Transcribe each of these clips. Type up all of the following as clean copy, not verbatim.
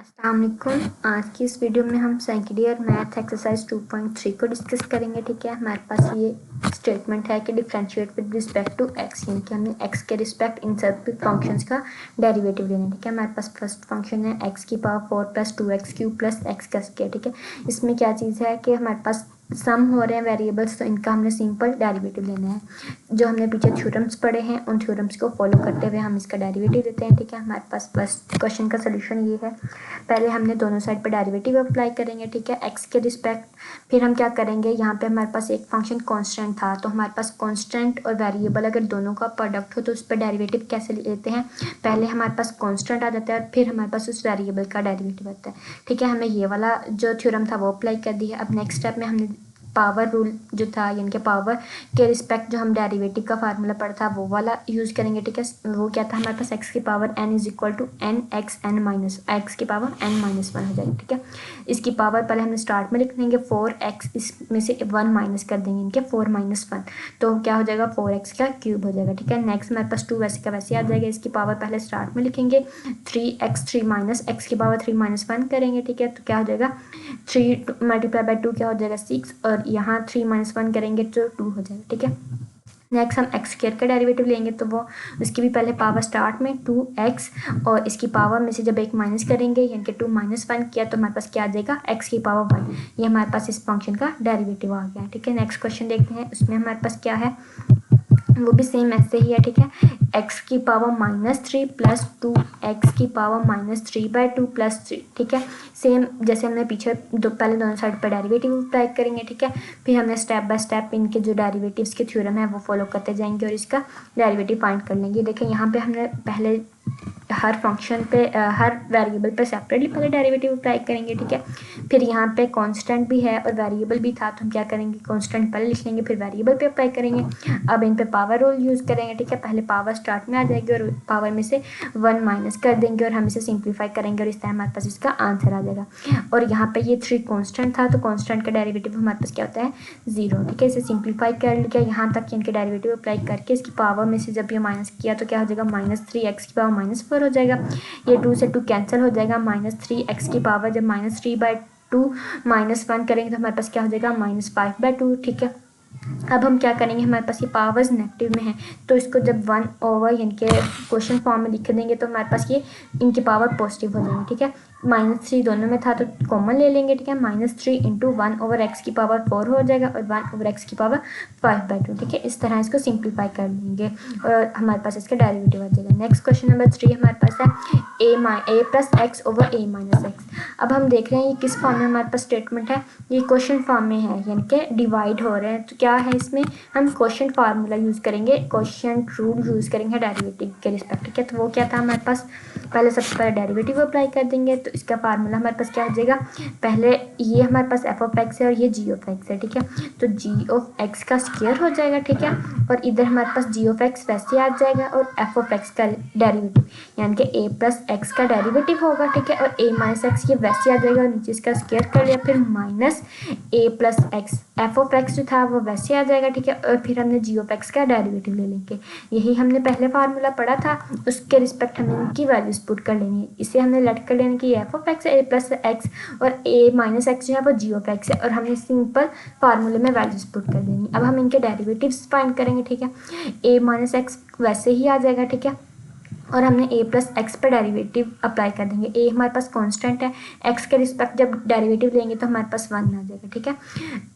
अस्सलाम वालेकुम। आज की इस वीडियो में हम सेकंड ईयर मैथ एक्सरसाइज 2.3 को डिस्कस करेंगे। ठीक है, हमारे पास ये स्टेटमेंट है कि differentiate with respect to X, यानी कि हमें एक्स के रिस्पेक्ट इन सभी फंक्शंस का डेरिवेटिव लेना है। ठीक है, हमारे पास फर्स्ट फंक्शन है एक्स की power 4 plus 2x³ plus x का स्क्वायर। ठीक है, इसमें क्या चीज़ है कि हमारे पास सम हो रहे हैं वेरिएबल्स, तो इनका हमने सिंपल डेरिवेटिव लेना है। जो हमने पीछे थ्योरम्स पढ़े हैं उन थ्योरम्स को फॉलो करते हुए हम इसका डेरिवेटिव लेते हैं। ठीक है, हमारे पास फर्स्ट क्वेश्चन का सोल्यूशन ये है। पहले हमने दोनों साइड पर डेरिवेटिव अप्लाई करेंगे। ठीक है, एक्स के रिस्पेक्ट। फिर हम क्या करेंगे, यहाँ पे हमारे पास एक फंक्शन कांस्टेंट था, तो हमारे पास कांस्टेंट और वेरिएबल अगर दोनों का प्रोडक्ट हो तो उस पर डेरिवेटिव कैसे लेते हैं। पहले हमारे पास कांस्टेंट आ जाता है और फिर हमारे पास उस वेरिएबल का डेरिवेटिव आता है। ठीक है, हमने ये वाला जो थ्योरम था वो अप्लाई कर दिया। अब नेक्स्ट स्टेप में हमने पावर रूल जो था, यानी कि पावर के रिस्पेक्ट जो हम डेरिवेटिव का फार्मूला पढ़ा था वो वाला यूज़ करेंगे। ठीक है, वो क्या था, हमारे पास एक्स की power n is equal to N X N minus X की पावर n-1 हो जाएगी। ठीक है, इसकी पावर पहले हमने स्टार्ट में लिख देंगे 4x, इसमें से 1 माइनस कर देंगे इनके 4 - 1, तो क्या हो जाएगा 4x का क्यूब हो जाएगा। ठीक है, नेक्स्ट हमारे पास 2 वैसे का वैसे आ जाएगा। इसकी पावर पहले स्टार्ट में लिखेंगे 3x 3 माइनस एक्स की पावर 3 - 1 करेंगे। ठीक है, तो क्या हो जाएगा 3 मल्टीप्लाई बाई 2 क्या हो जाएगा 6, और यहाँ 3 - 1 करेंगे तो 2 हो जाएगा। ठीक है, नेक्स्ट हम एक्स स्क्वायर का डेरिवेटिव लेंगे, तो वो उसकी भी पहले पावर स्टार्ट में 2x, और इसकी पावर में से जब एक माइनस करेंगे यानी कि 2 - 1 किया तो हमारे पास क्या आ जाएगा x की पावर 1। ये हमारे पास इस फंक्शन का डेरिवेटिव आ गया। ठीक है, नेक्स्ट क्वेश्चन देखते हैं। उसमें हमारे पास क्या है, वो भी सेम ऐसे ही है। ठीक है, x की पावर -3 प्लस 2x की पावर -3/2 प्लस 3। ठीक है, सेम जैसे हमने पीछे पहले दोनों साइड पर डेरिवेटिव अप्लाई करेंगे। ठीक है, फिर हमने स्टेप बाय स्टेप इनके जो डेरिवेटिव्स के थ्योरम है वो फॉलो करते जाएंगे और इसका डेरिवेटिव फाइंड कर लेंगे। देखें यहाँ पे हमने पहले हर फंक्शन पे हर वेरिएबल पे सेपरेटली पहले डेरिवेटिव अप्लाई करेंगे। ठीक है, फिर यहाँ पे कांस्टेंट भी है और वेरिएबल भी था, तो हम क्या करेंगे, कांस्टेंट पहले लिख लेंगे फिर वेरिएबल पे अप्लाई करेंगे। अब इन पे पावर रूल यूज़ करेंगे। ठीक है, पहले पावर स्टार्ट में आ जाएगी और पावर में से 1 माइनस कर देंगे और हम इसे सिंप्लीफाई करेंगे और इस तरह हमारे पास इसका आंसर आ जाएगा। और यहाँ पे ये 3 कांस्टेंट था, तो कांस्टेंट का डेरिवेटिव हमारे पास क्या होता है 0। ठीक है, इसे सिंप्लीफाई कर लिया यहाँ तक, इनके डेरिवेटिव अप्लाई करके इसकी पावर में से जब ये माइनस किया तो क्या हो जाएगा -3x की पावर -4 हो जाएगा। ये 2 से 2 कैंसिल हो जाएगा। -3x की पावर जब -3/2 -1 करेंगे तो हमारे पास क्या हो जाएगा -5/2। ठीक है, अब हम क्या करेंगे, हमारे पास ये पावर्स नेगेटिव में है, तो इसको जब 1 ओवर इनके क्वेश्चन फॉर्म में लिख देंगे तो हमारे पास ये इनकी पावर पॉजिटिव हो जाएगी। ठीक है, -3 दोनों में था तो कॉमन ले लेंगे। ठीक है, -3 इंटू 1 ओवर एक्स की पावर 4 हो जाएगा और 1 ओवर एक्स की पावर 5/2। ठीक है, इस तरह इसको सिंप्लीफाई कर लेंगे और हमारे पास इसका डेरिवेटिव आ जाएगा। नेक्स्ट क्वेश्चन नंबर 3 हमारे पास है a plus x over a minus x. अब हम देख रहे हैं ये किस फॉर्म में हमारे पास स्टेटमेंट है, ये क्वेश्चन फॉर्म में है, यानी कि डिवाइड हो रहे हैं। तो क्या है इसमें, हम क्वेश्चन फार्मूला यूज़ करेंगे, क्वेश्चन रूल यूज़ करेंगे डेरिवेटिव के रिस्पेक्ट। ठीक है, तो वो क्या था हमारे पास, पहले सबसे पहले डेरिवेटिव अप्लाई कर देंगे तो इसका फार्मूला हमारे पास क्या हो जाएगा, पहले ये हमारे पास एफ ऑफ एक्स है और ये जी ऑफ एक्स है। ठीक है, तो जी ऑफ एक्स का स्क्वायर हो जाएगा। ठीक है, और इधर हमारे पास जी ऑफ एक्स वैसे आ जाएगा और एफ ऑफ एक्स का डेरिवेटिव यानी कि ए प्लस एक्स का डेरिवेटिव होगा। ठीक है, और ए माइनस एक्स ये वैसे आ जाएगा और नीचे इसका स्क्वायर कर लिया, फिर minus A plus x, F of x जो था वो वैसे आ जाएगा। ठीक है, और फिर हमने जी ऑफ एक्स का डेरिवेटिव ले लेंगे। यही हमने पहले फार्मूला पढ़ा था, उसके रिस्पेक्ट हमें इनकी वैल्यूज पुट कर लेनी है। इसे हमने लेट कर लेना कि एफ ऑफ एक्स है ए प्लस एक्स और ए माइनस एक्स जो है वो जी ऑफ एक्स है, और हमने सिंपल फार्मूले में वैल्यूज पुट कर देनी। अब हम इनके डेरिवेटिव्स फाइंड करेंगे। ठीक है, ए माइनस एक्स वैसे ही आ जाएगा। ठीक है, और हमने a प्लस एक्स पर डेरिवेटिव अप्लाई कर देंगे। a हमारे पास कांस्टेंट है, x के रिस्पेक्ट जब डेरिवेटिव लेंगे तो हमारे पास 1 आ जाएगा। ठीक है,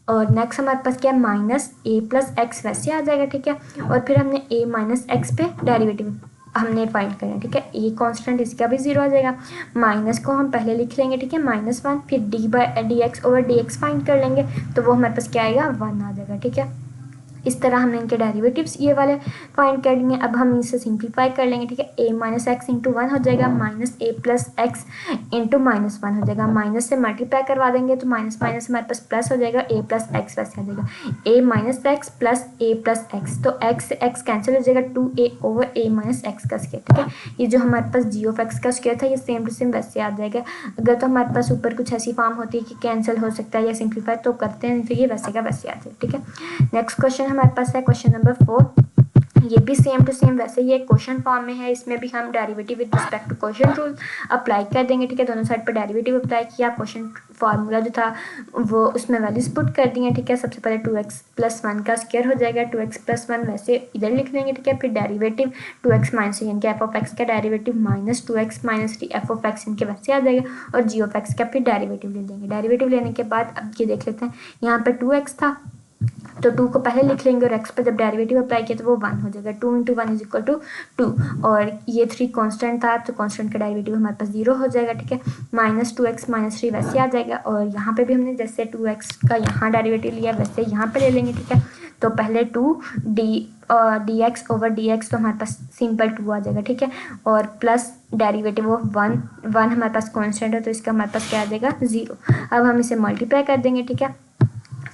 और नेक्स्ट हमारे पास क्या है माइनस a प्लस एक्स वैसे आ जाएगा। ठीक है, और फिर हमने a माइनस एक्स पे डेरिवेटिव हमने फाइंड करना। ठीक है, ये कांस्टेंट इसका भी 0 आ जाएगा। माइनस को हम पहले लिख लेंगे। ठीक है, -1, फिर D x over D x find कर लेंगे तो वो हमारे पास क्या आएगा 1 आ जाएगा। ठीक है, इस तरह हमने इनके डेरिवेटिव्स ये वाले फाइंड कर लेंगे। अब हम इसे सिंप्लीफाई कर लेंगे। ठीक है, a माइनस एक्स इंटू 1 हो जाएगा, minus a plus x into -1 हो जाएगा। माइनस से मल्टीप्लाई करवा देंगे तो माइनस माइनस हमारे पास प्लस हो जाएगा, a प्लस एक्स वैसे आ जाएगा a minus x plus a plus x, तो x से x कैंसिल हो जाएगा 2a over a minus x का स्क्वायर। ठीक है, ये जो हमारे पास जी ऑफ एक्स का स्क्वायर था ये सेम टू सेम वैसे आ जाएगा। अगर तो हमारे पास ऊपर कुछ ऐसी फॉर्म होती है कि कैंसिल हो सकता है या सिंप्लीफाई तो करते हैं, तो ये वैसे का वैसे आ जाएगा। ठीक है, नेक्स्ट क्वेश्चन हमारे पास है क्वेश्चन नंबर 4। ये भी सेम टू सेम वैसे ये क्वेश्चन फॉर्म में है, इसमें भी हम derivative with respect to question rule apply कर देंगे, ठीक है। दोनों साइड पर डेरिवेटिव अप्लाई किया, क्वेश्चन फार्मूला जो था वो उसमें वैल्यूज पुट कर दिए, ठीक है। सबसे पहले 2x + 1 का स्क्वायर हो जाएगा, 2x + 1 वैसे इधर लिख लेंगे, ठीक है। फिर डेरिवेटिव 2x - 3 यानी कि f(x) का डेरिवेटिव -2x - 3 f(x) इनके वैसे आ जाएगा, और g(x) का फिर डेरिवेटिव ले लेंगे। डेरिवेटिव लेने के बाद अब ये देख लेते हैं, यहाँ पे 2x था तो 2 को पहले लिख लेंगे, और x पर जब डेरिवेटिव अप्लाई किया तो वो 1 हो जाएगा। 2 × 1 = 2, और ये 3 कांस्टेंट था तो कांस्टेंट का डेरिवेटिव हमारे पास 0 हो जाएगा, ठीक है। -2x - 3 वैसे आ जाएगा, और यहाँ पे भी हमने जैसे 2x का यहाँ डेरिवेटिव लिया वैसे यहाँ पे ले लेंगे, ठीक है। तो पहले 2dx/dx तो हमारे पास सिंपल 2 आ जाएगा, ठीक है। और प्लस डेरिवेटिव ऑफ 1 हमारे पास कांस्टेंट है तो इसका हमारे पास क्या आ जाएगा 0। अब हम इसे मल्टीप्लाई कर देंगे, ठीक है।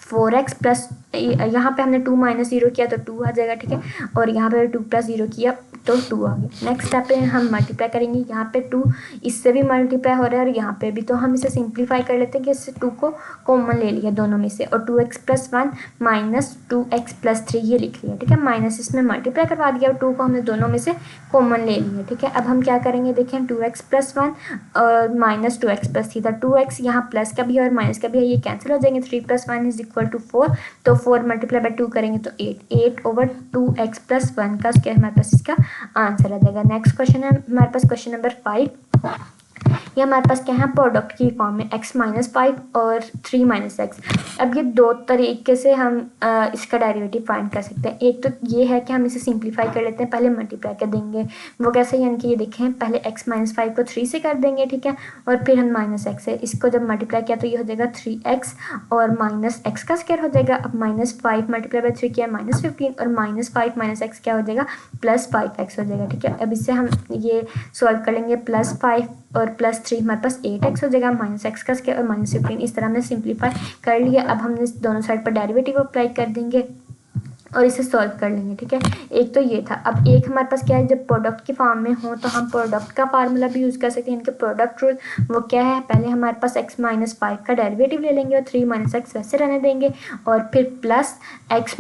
4x प्लस यहाँ पे हमने 2 - 0 किया तो 2 आ जाएगा, ठीक है। और यहाँ पे 2 + 0 किया तो 2 आ गया। नेक्स्ट स्टेप पे हम मल्टीप्लाई करेंगे, यहाँ पे 2 इससे भी मल्टीप्लाई हो रहा है और यहाँ पे भी, तो हम इसे सिंप्लीफाई कर लेते हैं कि इससे 2 को कॉमन ले लिया दोनों में से, और 2x + 1 - 2x + 3 ये लिख लिया, ठीक है। माइनस इसमें मल्टीप्लाई करवा दिया और 2 को हमने दोनों में से कॉमन ले लिया, ठीक है। अब हम क्या करेंगे, देखें 2x + 1 और -2x + 3 था, 2x यहाँ प्लस का भी है और माइनस का भी है, ये कैंसिल हो जाएंगे। 3 + 1 = 4, तो 4 × 2 करेंगे तो 8/2x + 1 का स्क्वायर हमारे पास इसका आंसर आ जाएगा। नेक्स्ट क्वेश्चन है हमारे पास क्वेश्चन नंबर 5। ये हमारे पास क्या है, प्रोडक्ट की फॉर्म में x - 5 और 3 - x। अब ये दो तरीके से हम इसका डेरिवेटिव फाइंड कर सकते हैं। एक तो ये है कि हम इसे सिंप्लीफाई कर लेते हैं, पहले मल्टीप्लाई कर देंगे। वो कैसे, यानी कि ये देखें पहले x - 5 को 3 से कर देंगे, ठीक है। और फिर हम -x है, इसको जब मल्टीप्लाई किया तो ये हो जाएगा 3x और -x का स्क्वायर हो जाएगा। अब -5 × 3 किया -15, और -5 - x क्या हो जाएगा +5x हो जाएगा, ठीक है। अब इससे हम ये सॉल्व कर लेंगे, +5 और +3 हमारे पास 8x हो जाएगा, -x का स्क्वायर और -15, इस तरह हमने सिंप्लीफाई कर लिया। अब हमने दोनों साइड पर डेरिवेटिव अप्लाई कर देंगे और इसे सॉल्व कर लेंगे, ठीक है। एक तो ये था। अब एक हमारे पास क्या है, जब प्रोडक्ट की फॉर्म में हो तो हम प्रोडक्ट का फार्मूला भी यूज़ कर सकते हैं। इनके प्रोडक्ट रूल वो क्या है, पहले हमारे पास x - 5 का डेरिवेटिव ले लेंगे और 3 - x वैसे रहने देंगे, और फिर प्लस x -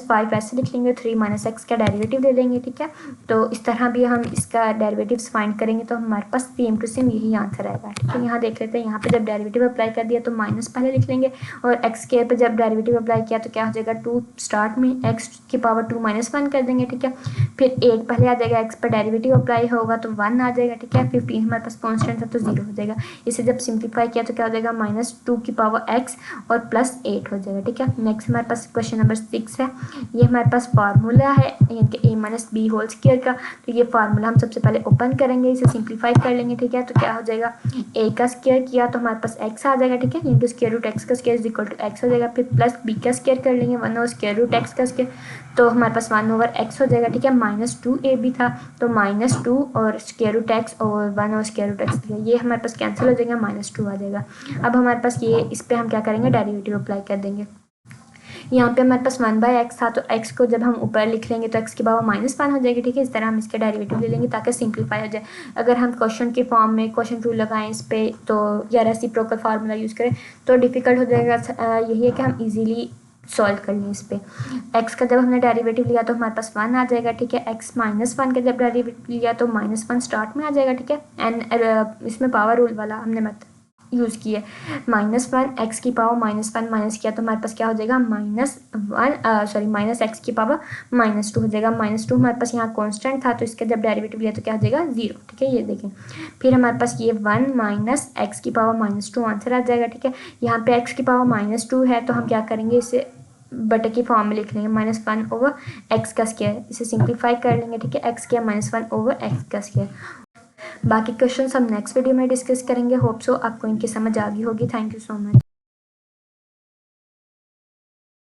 5 वैसे लिख लेंगे, 3 - x का डेरिवेटिव ले लेंगे, ठीक है। तो इस तरह भी हम इसका डेरिवेटिव्स फाइंड करेंगे तो हमारे पास सेम टू सेम यही आंसर आएगा, ठीक है। यहाँ देख लेते हैं, यहाँ पे जब डेरिवेटिव अप्लाई कर दिया तो माइनस पहले लिख लेंगे, और x स्क्वायर पर जब डेरिवेटिव अप्लाई किया तो क्या हो जाएगा 2 स्टार्ट में x की पावर 2 - 1 कर देंगे, ठीक है। फिर 8 पहले आ जाएगा, x पर डेरिवेटिव अप्लाई होगा तो 1 आ जाएगा, ठीक है। 15 हमारे पास कांस्टेंट था तो 0 हो जाएगा। इसे जब सिंप्लीफाई किया तो क्या हो जाएगा -2 की पावर x और +8 हो जाएगा, ठीक है। नेक्स्ट हमारे पास क्वेश्चन नंबर 6 है। ये हमारे पास फार्मूला है यानी कि a - b होल स्क्वायर का। तो ये फार्मूला हम सबसे पहले ओपन करेंगे, इसे सिंप्लीफाई कर लेंगे, ठीक है। तो क्या हो जाएगा, a का स्क्वायर किया तो हमारे पास x आ जाएगा, ठीक है। इंटू स्क्वायर रूट x का स्क्वायर = x हो जाएगा। फिर प्लस b का स्क्वायर कर लेंगे, 1 और स्क्वायर रूट x का स्क्वायर, तो हमारे पास 1/x हो जाएगा, ठीक है। -2ab था तो -2 और स्क्वायर रूट x और 1 और स्क्वायर रूट x, ये हमारे पास कैंसिल हो जाएगा, -2 आ जाएगा। अब हमारे पास ये इस पर हम क्या करेंगे, डेरिवेटिव अप्लाई कर देंगे। यहाँ पे हमारे पास 1/x था तो x को जब हम ऊपर लिख लेंगे तो x की पावर -1 हो जाएगी, ठीक है। इस तरह हम इसके डेरिवेटिव ले लेंगे ताकि सिंप्लीफाई हो जाए। अगर हम क्वेश्चन के फॉर्म में क्वेश्चन रूल लगाएं इस पे तो, या रेसिप्रोकल फार्मूला यूज़ करें तो डिफ़िकल्ट हो जाएगा। यही है कि हम इजीली सॉल्व कर लें इस पे। x का जब हमने डेरिवेटिव लिया तो हमारे पास 1 आ जाएगा, ठीक है। x - 1 का जब डेरिवेटिव लिया तो -1 स्टार्ट में आ जाएगा, ठीक है। एंड इसमें पावर रूल वाला हमने मेथड यूज़ किया, -1 x की पावर -1 माइनस किया तो हमारे पास क्या हो जाएगा -x की पावर -2 हो जाएगा। -2 हमारे पास यहाँ कांस्टेंट था तो इसका जब डेरिवेटिव लिया तो क्या हो जाएगा 0, ठीक है। ये देखें, फिर हमारे पास ये 1 - x की पावर -2 आंसर आ जाएगा, ठीक है। यहाँ पे x की पावर -2 है तो हम क्या करेंगे, इसे बटे की फॉर्म में लिख लेंगे, -1/x का स्क्वायर, इसे सिंप्लीफाई कर लेंगे, ठीक है। x किया -1/x का स्क्वायर। बाकी क्वेश्चंस हम नेक्स्ट वीडियो में डिस्कस करेंगे। होप सो आपको इनकी समझ आ गई होगी। Thank you so much.